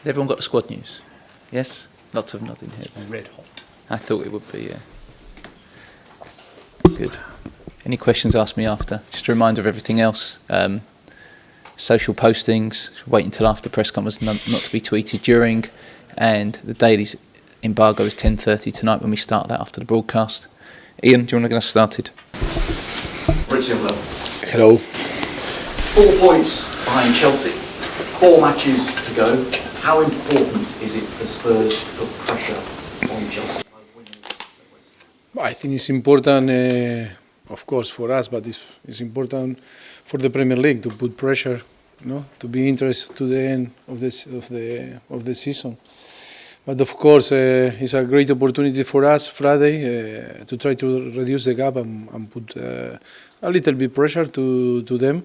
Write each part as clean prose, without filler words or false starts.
Everyone got the squad news? Yes? Lots of nodding heads. Red hot. I thought it would be, yeah. Good. Any questions, ask me after. Just a reminder of everything else. Social postings, wait until after press conference, not to be tweeted during. And the Daily's embargo is 10:30 tonight when we start that after the broadcast. Ian, do you want to get us started? Mauricio, Hello. 4 points behind Chelsea, 4 matches to go. How important is it for Spurs to put pressure on Chelsea? I think it's important, of course, for us, but it's important for the Premier League to put pressure, to be interested to the end of the season. But of course, it's a great opportunity for us Friday to try to reduce the gap and put a little bit pressure to them.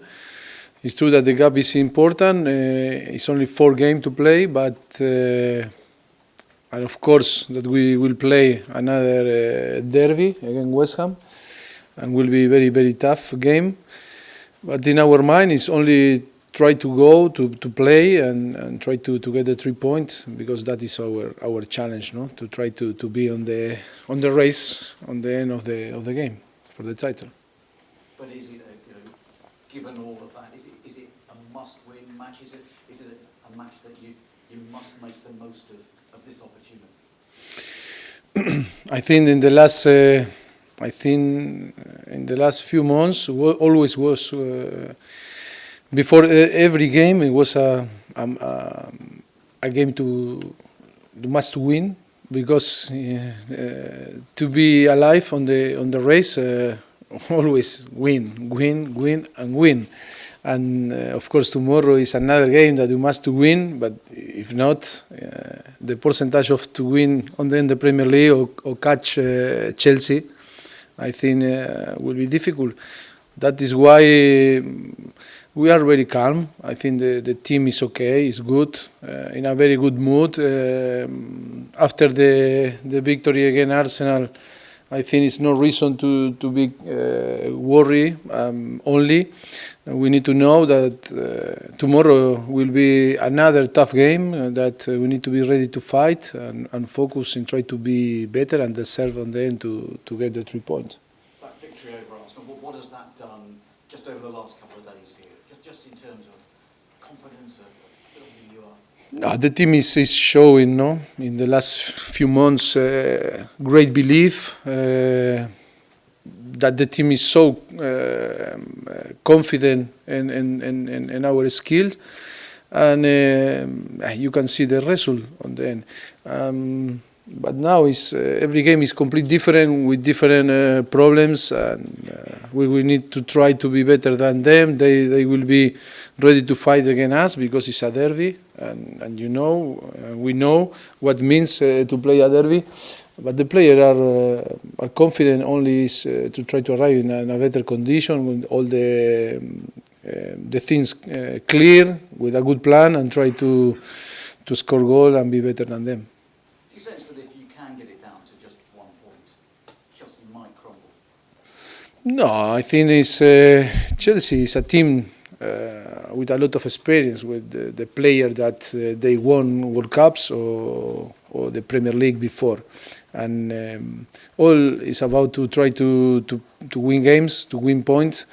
It's true that the gap is important. It's only 4 games to play, but and of course that we will play another derby against West Ham, and will be very, very tough game. But in our mind, it's only try to go to play and try to get the 3 points, because that is our challenge, to try to be on the race on the end of the game for the title. But is it, given all of that, is it a must-win match? Is it a match that you must make the most of this opportunity? I think in the last few months, always was. Before every game, it was a game to must win, because to be alive on the race, always win. And of course, tomorrow is another game that you must win. But if not, the percentage of to win on the Premier League or catch Chelsea, I think will be difficult. That is why we are very calm. I think the team is okay, is good, in a very good mood. After the victory against Arsenal, I think it's no reason to be worried. Only we need to know that tomorrow will be another tough game, that we need to be ready to fight and focus and try to be better and deserve on the end to get the 3 points. That victory over Arsenal, what has that done just over the last couple of days here, just in terms of confidence of building you up? The team is showing, in the last few months, great belief that the team is so confident in our skill, and you can see the result on the end. But now every game is completely different, with different problems, and we will need to try to be better than them. They will be ready to fight against us, because it's a derby, and we know what it means to play a derby. But the players are confident only to try to arrive in a better condition, with all the things clear, with a good plan, and try to score goal and be better than them. Do you sense that if you can get it down to just 1 point, Chelsea might crumble? No, I think Chelsea is a team with a lot of experience, with the player that they won World Cups or the Premier League before, and all is about to try to win games, to win points.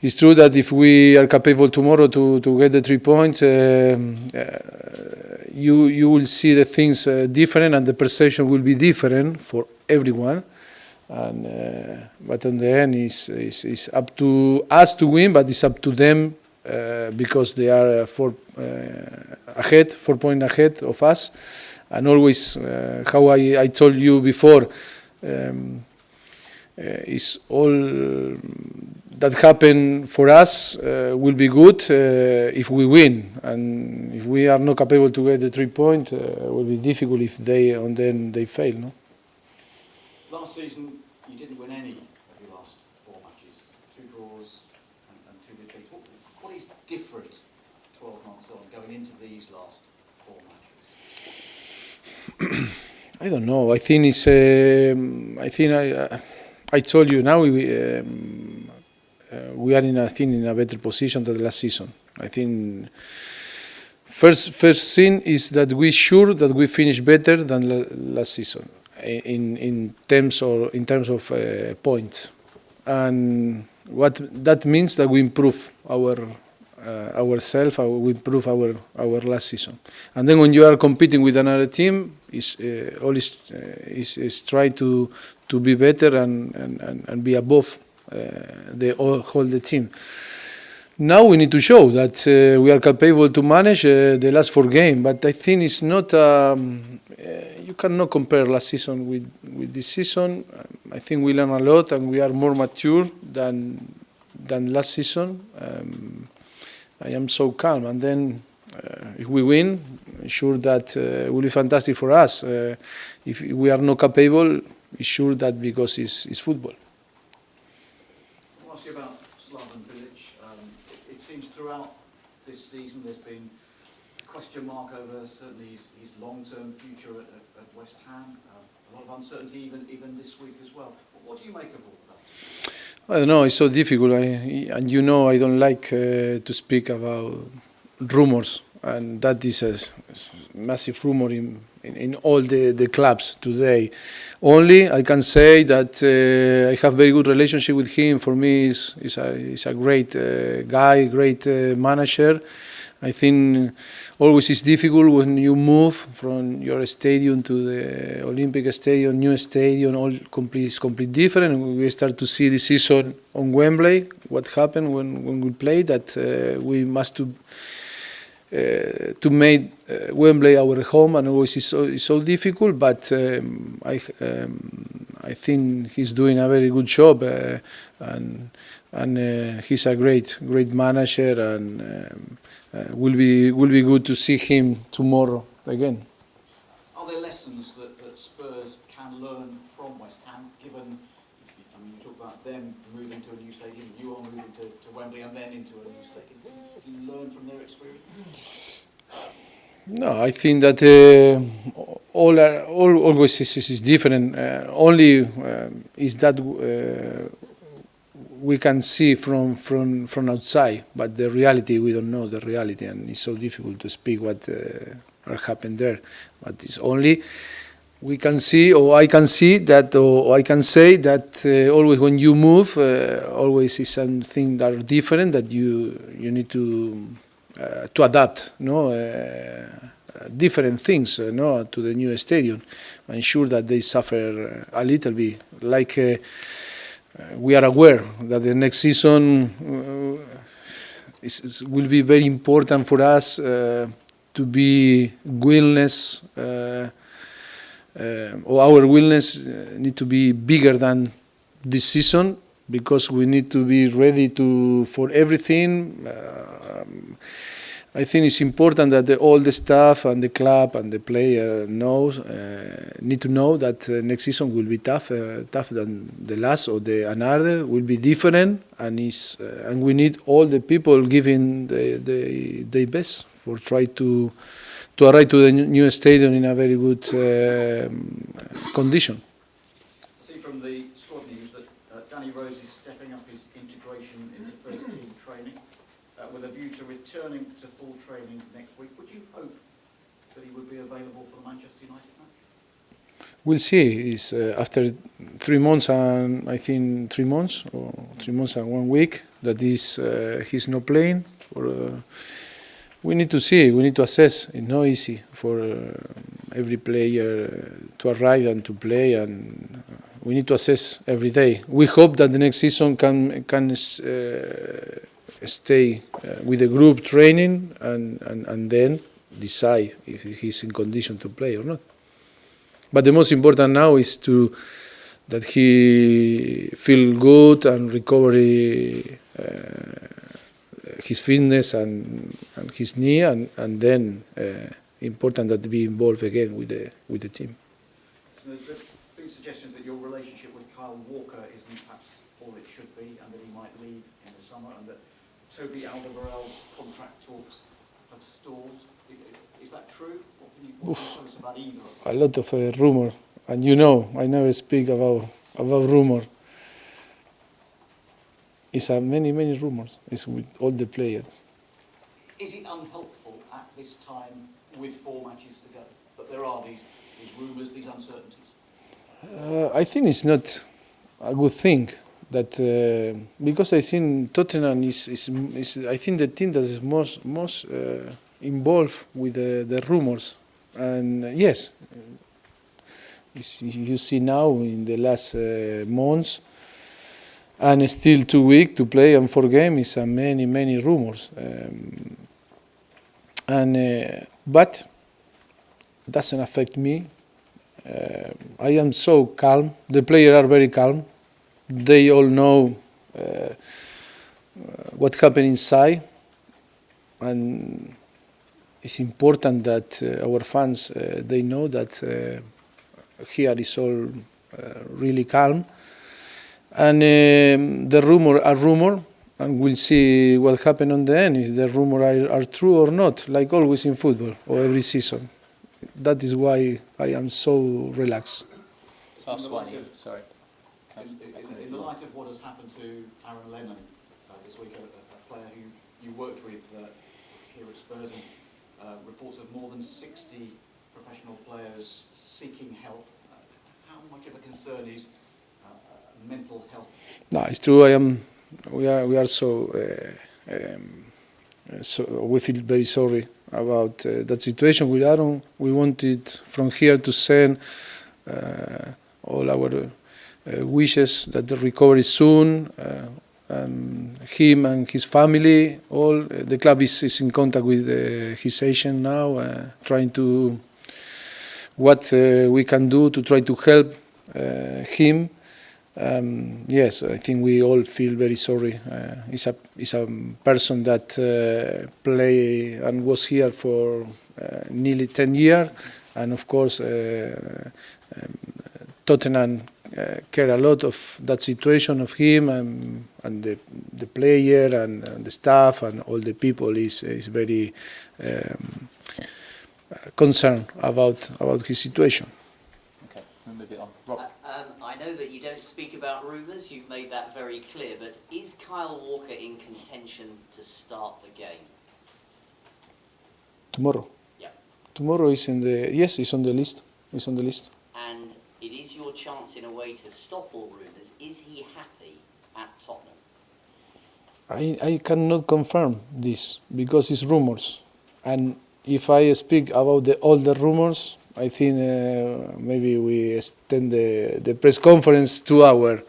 It's true that if we are capable tomorrow to get the 3 points, you will see the things different, and the perception will be different for everyone. But in the end, it's up to us to win, but it's up to them, because they are 4 points ahead of us. And always, how I told you before, is all that happen for us will be good if we win, and if we are not capable to get the 3 points, it will be difficult if they fail. No? Last season, you didn't win any of your last 4 matches, 2 draws and 2 defeats. What is different 12 months on, going into these last 4 matches? I don't know. I think I told you now we are in a better position than the last season. I think First thing is that we sure that we finish better than last season in terms of points, and what that means that we improve ourselves, we improve our last season. And then when you are competing with another team, is always is try to be better and be above the whole team. Now we need to show that we are capable to manage the last 4 games, but I think it's not. You cannot compare last season with this season. I think we learn a lot and we are more mature than last season. I am so calm, and then if we win, I'm sure that it will be fantastic for us. If we are not capable, it's sure that because it's football. I'll ask you about Slaven Bilic. It seems throughout this season there's been a question mark over certainly his long-term future at West Ham. A lot of uncertainty even this week as well. What do you make of all that? I don't know, it's so difficult, and you know I don't like to speak about rumors, and that is a massive rumor in all the clubs today. Only I can say that I have very good relationship with him. For me, he's a great guy, great manager. I think always it's difficult when you move from your stadium to the Olympic Stadium, new stadium, all completely different. And we start to see this season on Wembley, what happened when we play, that we must to make Wembley our home, and always it's so difficult. But I think he's doing a very good job, and he's a great manager, and will be good to see him tomorrow again. Are there lessons that Spurs can learn from West Ham, given, I mean, you talk about them moving to a new stadium, you are moving to Wembley and then into a new stadium. Can you learn from their experience? No, I think that always is different. Only is that we can see from outside, but the reality we don't know the reality, and it's so difficult to speak what are happened there. But it's only we can see, or I can see that, or I can say that always when you move, always is something that are different that you need to adapt, no. Different things, no, to the new stadium. I'm sure that they suffer a little bit, like. We are aware that the next season will be very important for us to be willingness, or our willingness need to be bigger than this season, because we need to be ready for everything. I think it's important that all the staff and the club and the player need to know that next season will be tougher than the last, or the another will be different, and we need all the people giving the best for try to arrive to the new stadium in a very good condition. I see from the squad news that Danny Rose is stepping up his integration into first team training with a view to returning to full training next week. Would you hope that he would be available for the Manchester United match? We'll see. It's after 3 months and I think 3 months or 3 months and 1 week that he's not playing. We need to see. We need to assess. It's not easy for every player to arrive and to play, and we need to assess every day. We hope that the next season can stay with the group training and then decide if he's in condition to play or not. But the most important now is that he feel good and recover his fitness and his knee, and then important that be involved again with the team. So there's been suggestions that your relationship with Kyle Walker isn't perhaps all it should be, and that he might leave in the summer, and that Toby Alderweireld's contract talks have stalled. Is that true? What can you tell us about either of them? A lot of rumor, and you know I never speak about rumor. It's many rumors. It's with all the players. Is it unhelpful at this time with 4 matches to go that there are these rumours, these uncertainties? I think it's not a good thing that because I think Tottenham is I think the team that is most involved with the rumors, and yes, you see now in the last months, and still 2 weeks to play and 4 games is many rumors, but doesn't affect me. I am so calm. The players are very calm. They all know what happened inside, and it's important that our fans they know that here is all really calm. And the rumor are rumor, and we'll see what happens on the end. If the rumor are true or not, like always in football or every season. That is why I am so relaxed. Sorry. In the light of what has happened to Aaron Lennon this week, a player who you worked with here at Spurs, and reports of more than 60 professional players seeking help, how much of a concern is mental health? No, it's true. We are so we feel very sorry about that situation with Aaron. We wanted from here to send all our wishes that the recovery soon. Him and his family, all the club is in contact with his agent now, trying to what we can do to try to help him. Yes, I think we all feel very sorry. He's a person that play and was here for nearly 10 years, and of course Tottenham care a lot of that situation of him, and the player and the staff and all the people is very concerned about his situation. Okay, we'll move it on. Rob. I know that you don't speak about rumours, you've made that very clear, but is Kyle Walker in contention to start the game? Tomorrow? Yeah. Tomorrow is it's on the list. It's on the list. And it is your chance in a way to stop all rumours. Is he happy at Tottenham? I cannot confirm this because it's rumours. And if I speak about all the rumours, I think maybe we extend the press conference 2 hours.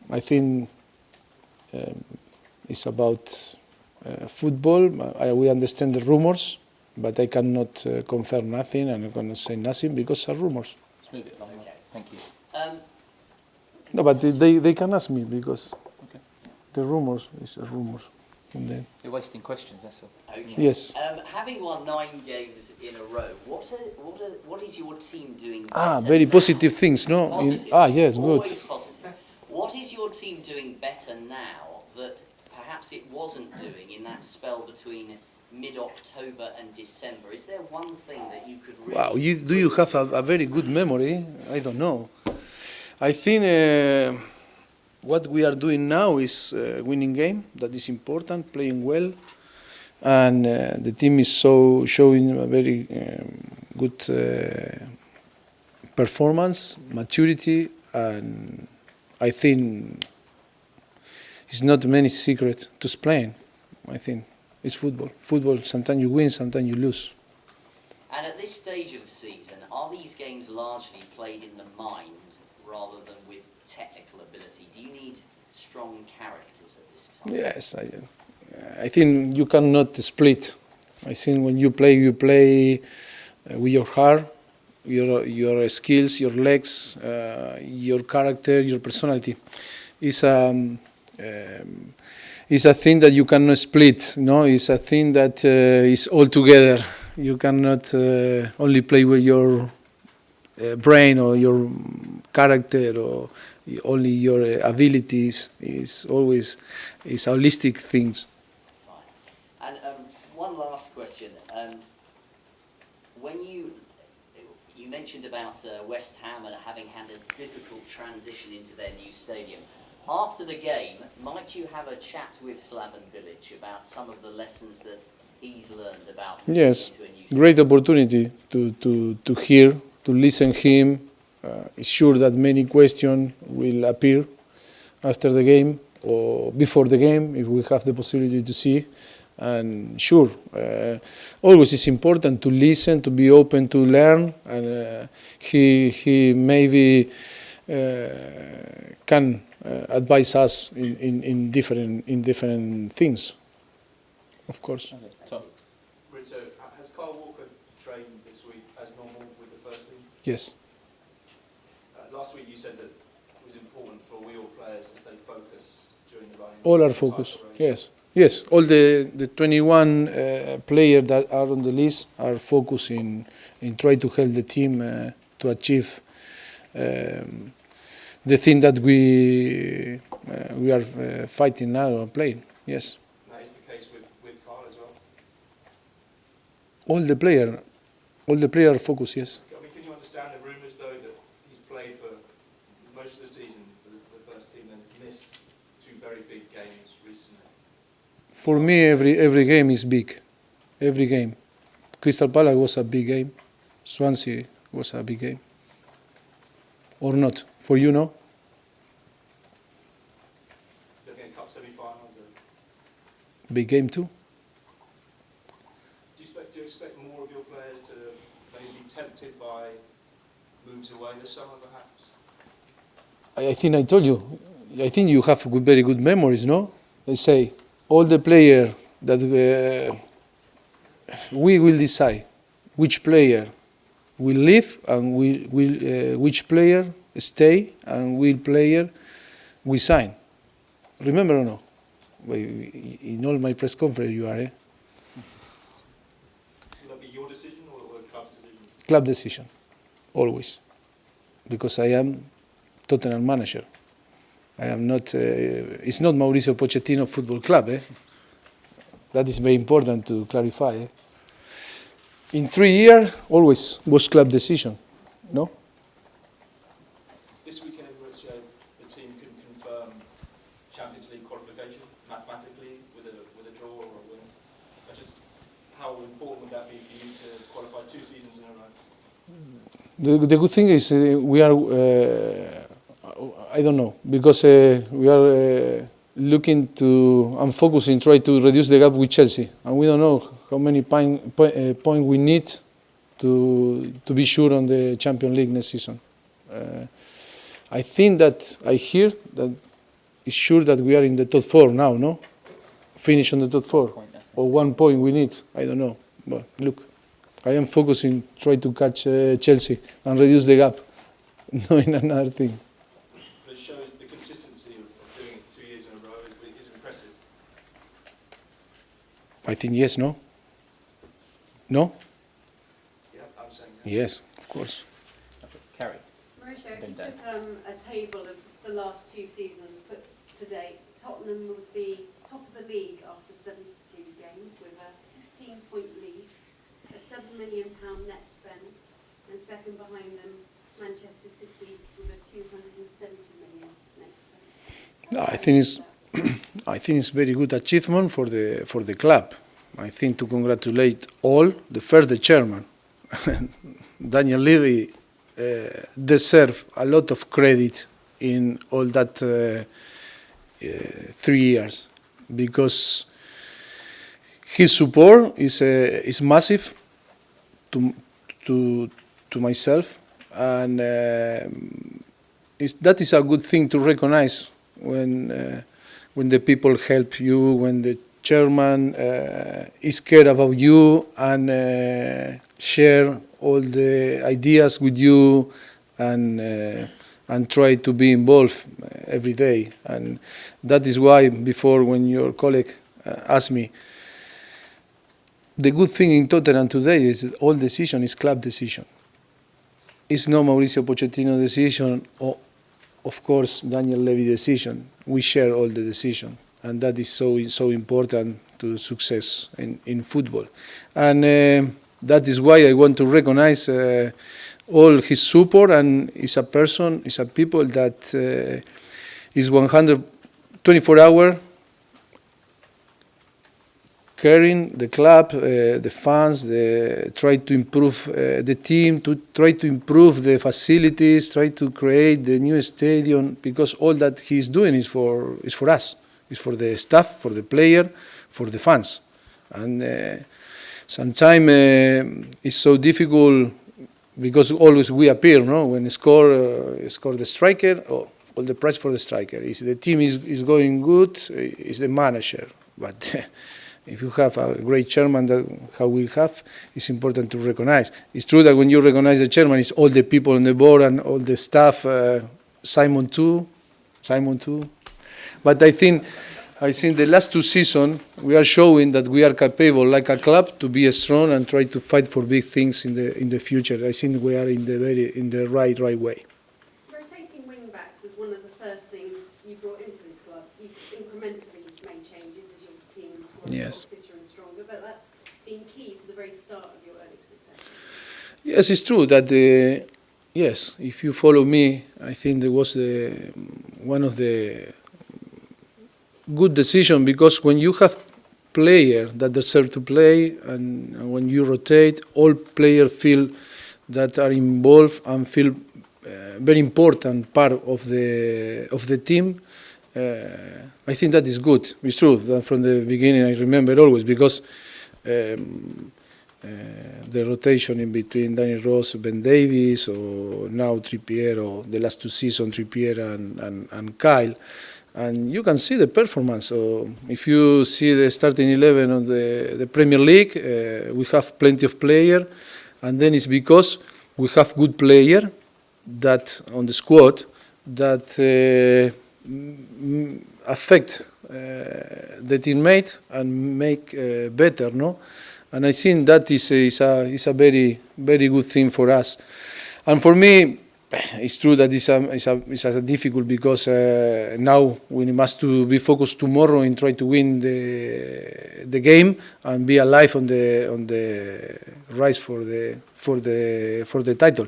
I think it's about football. We understand the rumours, but I cannot confirm nothing, and I cannot say nothing because are rumours. Let's move it along. Okay. Thank you. No, but they can ask me because Okay. the rumours is rumours. And then, You're wasting questions, that's all. Okay. yes. Having won 9 games in a row, what is your team doing better Very now? positive things, no? Positive. Yes, good. Always positive. What is your team doing better now that perhaps it wasn't doing in that spell between mid-October and December? Is there one thing that you could really... Wow, do you have a very good memory? I don't know. I think what we are doing now is winning game. That is important, playing well. And the team is showing a very good performance, maturity, and I think it's not many secret to explain. I think it's football. Football, sometimes you win, sometimes you lose. And at this stage of the season, are these games largely played in the mind rather than with technical ability? Do you need strong characters at this time? Yes, I think you cannot split. I think when you play with your heart, your skills, your legs, your character, your personality. It's a thing that you cannot split. No, it's a thing that is all together. You cannot only play with your brain or your character or only your abilities. It's always holistic things. Fine. And one last question. When you mentioned about West Ham and having had a difficult transition into their new stadium, After the game, might you have a chat with Slaven Bilic about some of the lessons that he's learned about moving Yes, into a new great opportunity to hear, to listen him. It's sure that many questions will appear after the game or before the game if we have the possibility to see. And sure, always it's important to listen, to be open to learn, and he maybe can advise us in different things, of course. Okay, Tom. Mauricio, has Kyle Walker trained this week as normal with the first team? Yes. Last week you said that it was important for all your players to stay focused during the running. All are focused. Yes. Yes. All the 21 players that are on the list are focused in trying to help the team to achieve the thing that we are fighting now or playing. Yes. That is the case with Kyle as well. All the players are focused. Yes. I mean, can you understand the rumours though that he's played for most of the season for the first team and missed two very big games recently? For me, every game is big. Every game. Crystal Palace was a big game. Swansea was a big game. Or not? For you, no? Looking at cup semi-finals. Big game too. Do you expect more of your players to maybe be tempted by moves away this summer, perhaps? I think I told you. I think you have very good memories, no? I say all the players that we will decide which player will leave and which player stay and which player we sign. Remember or no? In all my press conference you are, eh? Will that be your decision or the club's decision? Club decision, always. Because I am Tottenham manager. I am not, it's not Mauricio Pochettino Football Club, eh? That is very important to clarify, eh? In 3 years, always was club decision, no? This weekend, Mauricio, the team can confirm Champions League qualification mathematically with a draw or a win. But just how important would that be for you to qualify 2 seasons in a row? The good thing is we are, I don't know, because we are looking to and focusing, try to reduce the gap with Chelsea, and we don't know how many points we need to be sure on the Champions League next season. I think that I hear that it's sure that we are in the top 4 now, no? Finish on the top 4, or 1 point we need. I don't know, but look, I am focusing, try to catch Chelsea and reduce the gap, knowing another thing. But it shows the consistency of doing it 2 years in a row is impressive. I think yes, no? No? Yeah, I'm saying that. Yes, of course. Carrie. Mauricio, if you Then took a table of the last 2 seasons put to date, Tottenham would be top of the league after 72 games with a 15-point lead, a £7 million net spend, and second behind them, Manchester City with a £270 million net spend. I think it's very good achievement for the club. I think to congratulate all, the chairman, Daniel Levy, deserve a lot of credit in all that 3 years, because his support is massive to myself, and that is a good thing to recognize when the people help you, when the chairman is care about you and share all the ideas with you and try to be involved every day. And that is why before, when your colleague asked me, the good thing in Tottenham today is that all decision is club decision. It's not Mauricio Pochettino decision or, of course, Daniel Levy decision. We share all the decision, and that is so important to success in football. And that is why I want to recognize all his support, and is a people that is 124 hours caring the club, the fans, try to improve the team, to try to improve the facilities, try to create the new stadium, because all that he's doing is for us, is for the staff, for the player, for the fans. And sometimes it's so difficult because always we appear, no? When score the striker, all the price for the striker. If the team is going good, it's the manager. But if you have a great chairman, that how we have, it's important to recognize. It's true that when you recognize the chairman, it's all the people on the board and all the staff, Simon too. But I think the last 2 seasons, we are showing that we are capable, like a club, to be strong and try to fight for big things in the future. I think we are in the right way. Rotating wing backs was one of the first things you brought into this club. You incrementally made changes as your team was Yes. fitter and stronger, but that's been key to the very start of your early success. Yes, it's true that yes, if you follow me, I think there was one of the good decision, because when you have players that deserve to play and when you rotate, all players feel that are involved and feel very important part of the team. I think that is good. It's true that from the beginning I remember always, because the rotation in between Daniel Ross, Ben Davies, or now Trippier, or the last 2 seasons Trippier and Kyle, and you can see the performance. So if you see the starting 11 of the Premier League, we have plenty of players, and then it's because we have good players that on the squad that affect the teammate and make better, no? And I think that is a very good thing for us. And for me, it's true that it's difficult, because now we must to be focused tomorrow and try to win the game and be alive on the race for the title.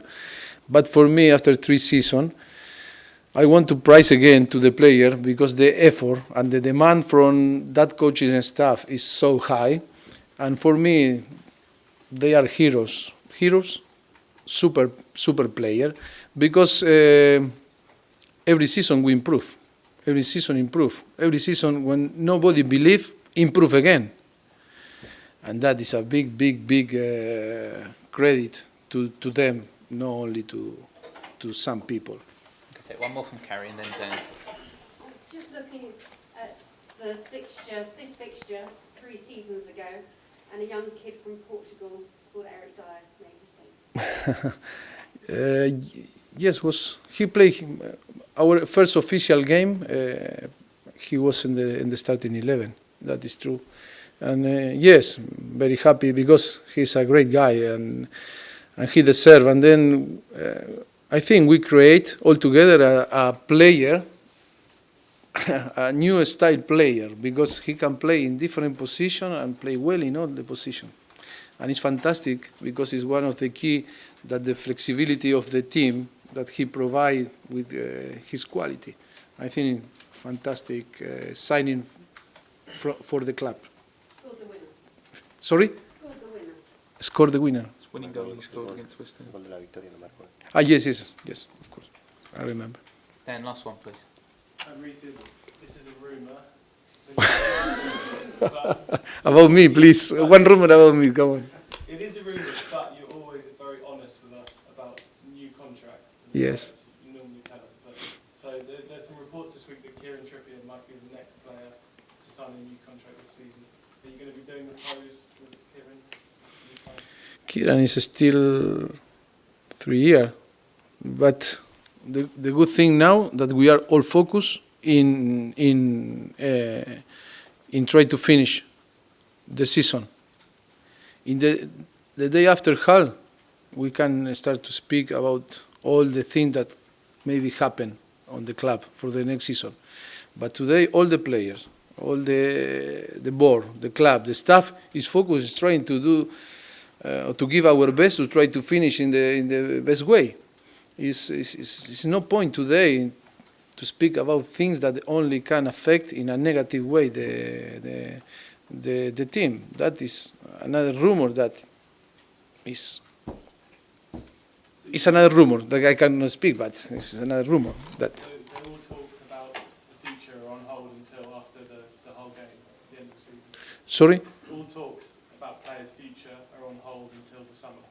But for me, after 3 seasons, I want to praise again to the player, because the effort and the demand from that coaching and staff is so high. And for me, they are heroes, super player, because every season we improve. Every season when nobody believe, improve again. And that is a big credit to them, not only to some people. Take one more from Carrie and then Dan. Just looking at this fixture 3 seasons ago, and a young kid from Portugal called Eric Dyer made his name. Yes, he played our first official game. He was in the starting 11. That is true, and yes, very happy, because he's a great guy and he deserves. And then I think we create altogether a player, a new style player, because he can play in different positions and play well in all the positions. And it's fantastic, because it's one of the key that the flexibility of the team that he provides with his quality. I think fantastic signing for the club. Scored the winner. Sorry? Scored the winner. Scored the winner. Winning goal he scored against West Ham. Yes, of course. I remember. Dan, last one, please. Mauricio, this is a rumour. About me, please. One rumor about me, come on. It is a rumour, but you're always very honest with us about new contracts. Yes. You normally tell us. So there's some reports this week that Kieran Trippier might be the next player to sign a new contract this season. Are you going to be doing the pros with Kieran? Kieran is still 3 years, but the good thing now that we are all focused in try to finish the season. In the day after Hull, we can start to speak about all the things that maybe happen on the club for the next season. But today, all the players, all the board, the club, the staff is focused, is trying to do to give our best to try to finish in the best way. It's no point today to speak about things that only can affect in a negative way the team. That is another rumor that is another rumor that I cannot speak, but it's another rumor that. So all talks about the future are on hold until after the whole game, at the end of the season. Sorry? All talks about players' future are on hold until the summer.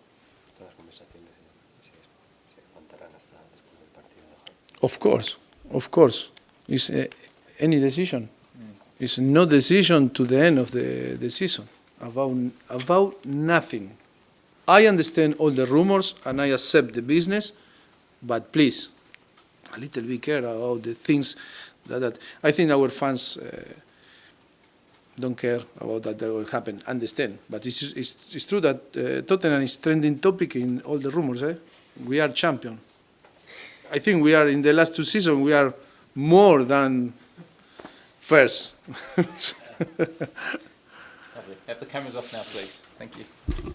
Of course. It's any decision. It's no decision to the end of the season about nothing. I understand all the rumors and I accept the business, but please, a little bit care about the things that I think our fans don't care about that will happen. Understand, but it's true that Tottenham is trending topic in all the rumors. We are champion. I think we are in the last 2 seasons. We are more than first. Lovely. Have the cameras off now, please. Thank you.